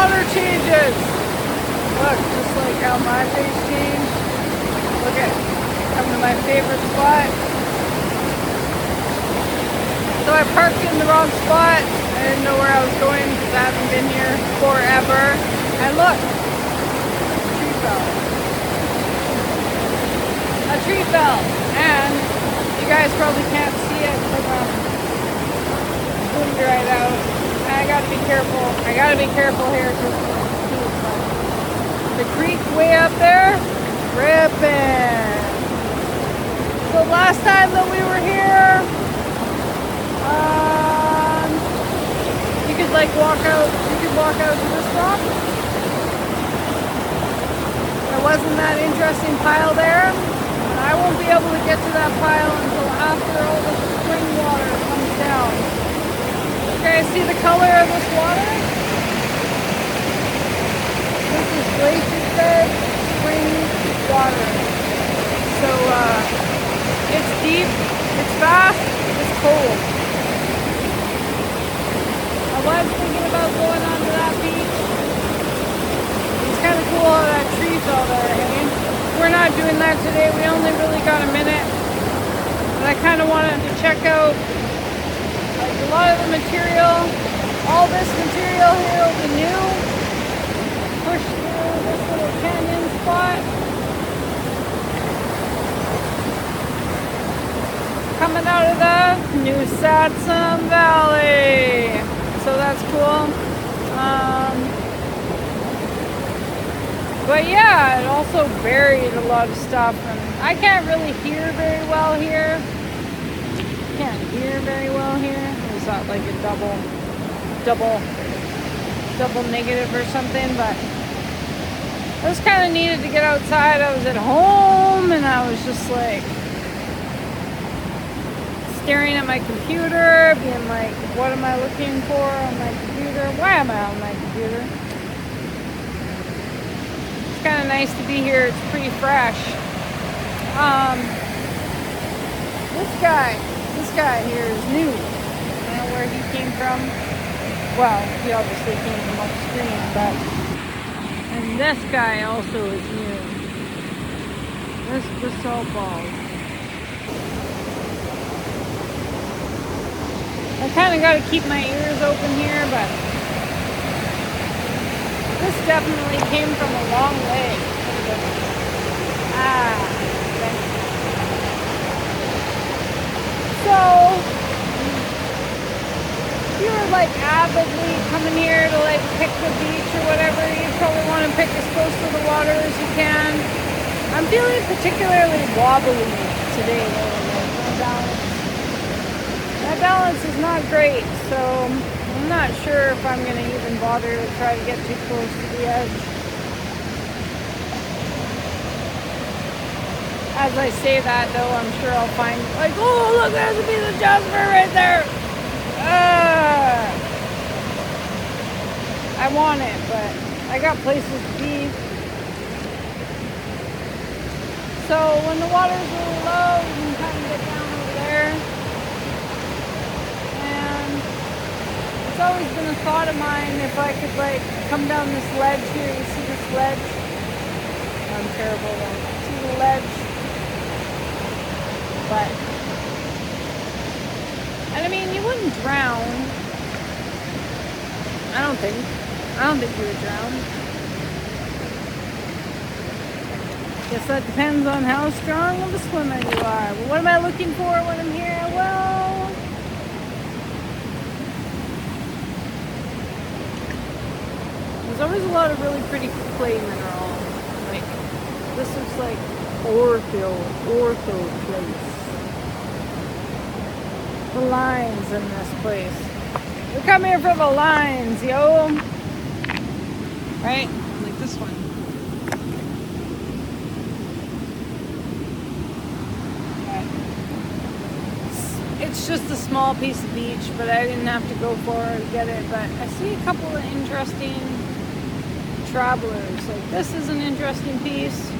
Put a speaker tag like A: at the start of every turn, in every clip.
A: water changes. Look, just like how my face changed. Look at, come to my favorite spot. So I parked in the wrong spot. I didn't know where I was going because I haven't been here forever. And look, a tree fell. A tree fell. And you guys probably can't see it because I'm zoomed right out. And I gotta be careful. I gotta be careful here because the creek way up there, ripping. So last time that we were here, you could like walk out to this rock. There wasn't that interesting pile there. And I won't be able to get to that pile until after all the spring water comes down. You guys see the color of this water? This is glacier fed spring water. So it's deep, it's fast, it's cold. I was thinking about going onto that beach. It's kind of cool how that tree fell there, hey? We're not doing that today. We only really got a minute. But I kind of wanted to check out like a lot of the material. All this material here will be new. Push through this little canyon spot. Coming out of the New Satsum Valley. So that's cool. But yeah, it also buried a lot of stuff. And I can't really hear very well here. Can't hear very well here. Is that like a double negative or something? But I just kind of needed to get outside. I was at home and I was just like staring at my computer, being like, what am I looking for on my computer? Why am I on my computer? It's kind of nice to be here. It's pretty fresh. This guy here is new. I don't know where he came from. Well, he obviously came from upstream, but and this guy also is new. This basalt ball. I kind of got to keep my ears open here, but this definitely came from a long way. Okay. So, if you were like avidly coming here to like pick the beach or whatever, you probably want to pick as close to the water as you can. I'm feeling particularly wobbly today, though. My balance is not great, so I'm not sure if I'm going to even bother to try to get too close to the edge. As I say that, though, I'm sure I'll find, like, oh, look, there's a piece of jasper right there. I want it, but I got places to be. So when the water's really low, you can kind of get down over there. It's always been a thought of mine if I could like come down this ledge here. You see this ledge? I'm terrible though. See the ledge? But and I mean you wouldn't drown. I don't think you would drown. Guess that depends on how strong of a swimmer you are. But what am I looking for when I'm here? Well, there's always a lot of really pretty clay mineral. Like, this looks like ortho place. The lines in this place. We come here for the lines, yo. Right? Like this one. It's just a small piece of beach, but I didn't have to go far to get it. But I see a couple of interesting travelers. Like this is an interesting piece.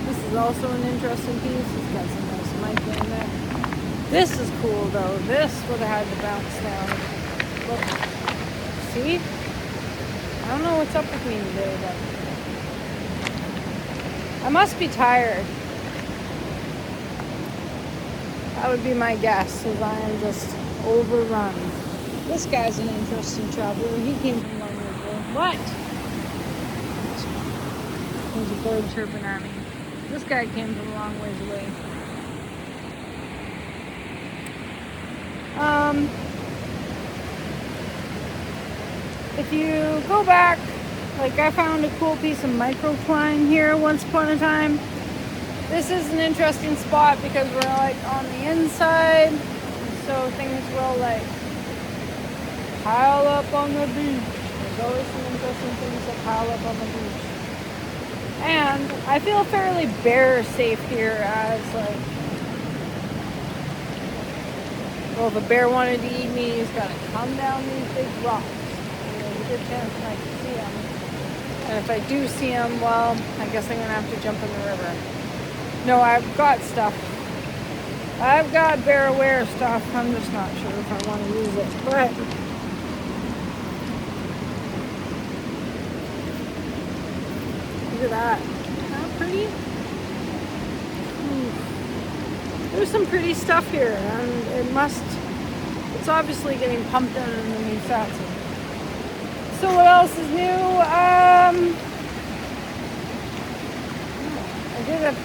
A: This is also an interesting piece. It's got some nice mica in there. This is cool though. This would have had to bounce down. Look. See? I don't know what's up with me today, but I must be tired. That would be my guess, as I am just overrun. This guy's an interesting traveler. He came from long ways away. What? There's a bird chirping at me. This guy came from a long ways away. If you go back, like I found a cool piece of microcline here once upon a time. This is an interesting spot because we're like on the inside, so things will like pile up on the beach. There's always some interesting things that pile up on the beach. And I feel fairly bear safe here, as like, well, if a bear wanted to eat me, he's got to come down these big rocks. There's a good chance I can see him. And if I do see him, well, I guess I'm going to have to jump in the river. No, I've got stuff. I've got bear aware stuff. I'm just not sure if I want to use it. But look at that. Isn't that pretty? There's some pretty stuff here, and it's obviously getting pumped out in the new Satsum. So what else is new? I did a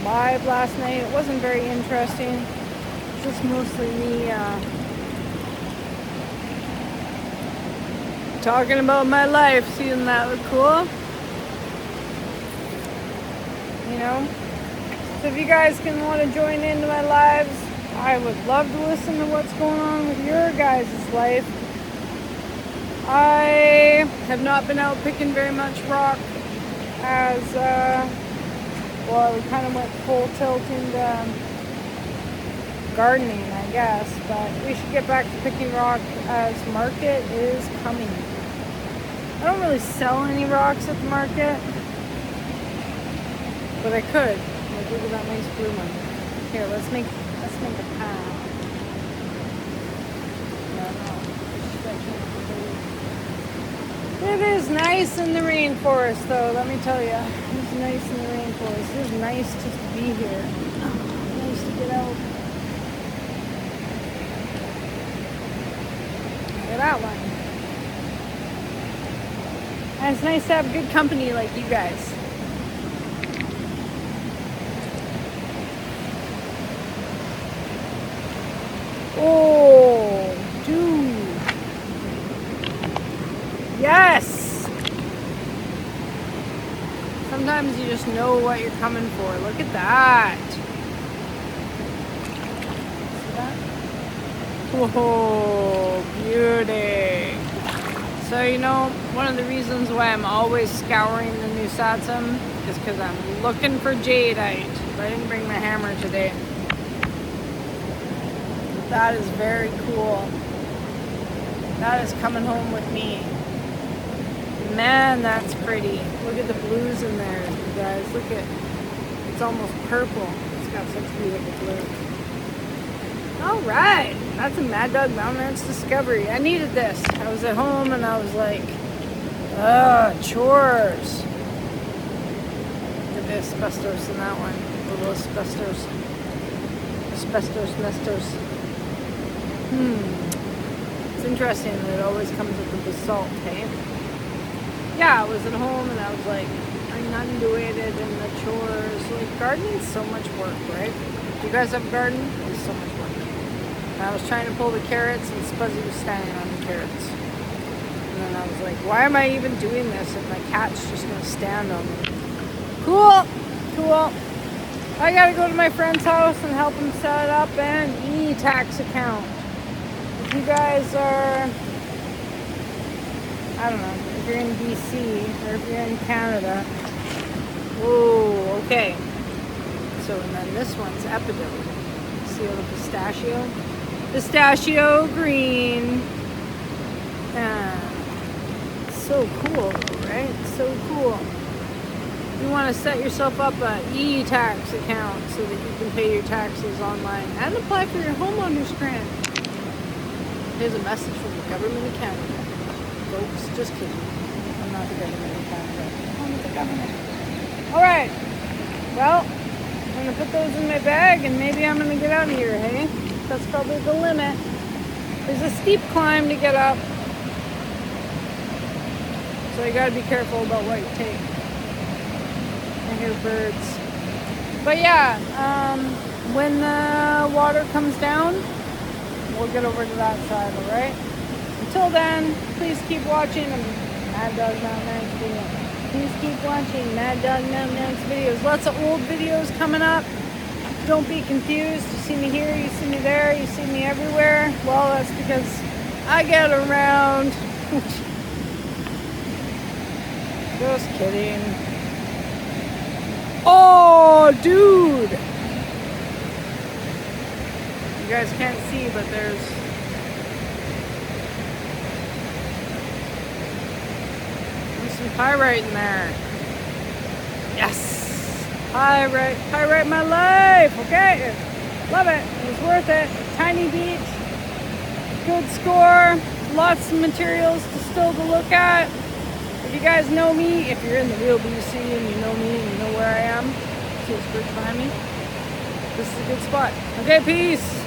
A: live last night. It wasn't very interesting. It's just mostly me talking about my life. Seeing that look cool? You know? So if you guys can want to join into my lives, I would love to listen to what's going on with your guys' life. I have not been out picking very much rock, as well, we kind of went full tilt into gardening, I guess, but we should get back to picking rock as market is coming. I don't really sell any rocks at the market, but I could. Like, look at that nice blue one. Here, let's make a path. It is nice in the rainforest, though, let me tell you. It's nice in the rainforest. It is nice just to be here. Nice to get out. Look at that one. And it's nice to have good company like you guys. Oh, dude. Yes! Sometimes you just know what you're coming for. Look at that. See that? Whoa, beauty. So, you know, one of the reasons why I'm always scouring the new Satsum is because I'm looking for jadeite. But I didn't bring my hammer today. That is very cool. That is coming home with me. Man, that's pretty. Look at the blues in there, you guys. Look at, it's almost purple. It's got such beautiful blues. All right, that's a Mad Dog Mountain Ranch discovery. I needed this. I was at home and I was like, chores. Look at the asbestos in that one. A little asbestos. Asbestos nestos. It's interesting that it always comes with the basalt, hey? Yeah, I was at home and I was like, I'm inundated in the chores. Like, gardening's so much work, right? Do you guys have a garden? It's so much work. And I was trying to pull the carrots and Spuzzy was standing on the carrots. And then I was like, why am I even doing this if my cat's just going to stand on them? Cool. I got to go to my friend's house and help him set up an e-tax account. If you guys are, I don't know, if you're in BC or if you're in Canada. Whoa, okay. So, and then this one's Epidome. See all the pistachio? Pistachio green. So cool, right? So cool. You want to set yourself up an e-tax account so that you can pay your taxes online and apply for your homeowner's grant. Here's a message from the government of Canada. Folks, just kidding. I'm not the government of Canada. I'm the government. Alright. Well, I'm going to put those in my bag and maybe I'm going to get out of here, hey? That's probably the limit. There's a steep climb to get up. So you got to be careful about what you take. I hear birds. But yeah, when the water comes down, we'll get over to that side, alright? Until then, please keep watching Mad Dog Mountain videos. Please keep watching Mad Dog Mountain videos. Lots of old videos coming up. Don't be confused. You see me here, you see me there, you see me everywhere. Well, that's because I get around. Just kidding. Oh, dude! You guys can't see, but there's some pyrite in there. Yes! Pyrite my life! Okay? Love it. It was worth it. Tiny beach. Good score. Lots of materials to still to look at. If you guys know me, if you're in the real BC and you know me and you know where I am, see this bridge behind me? This is a good spot. Okay, peace!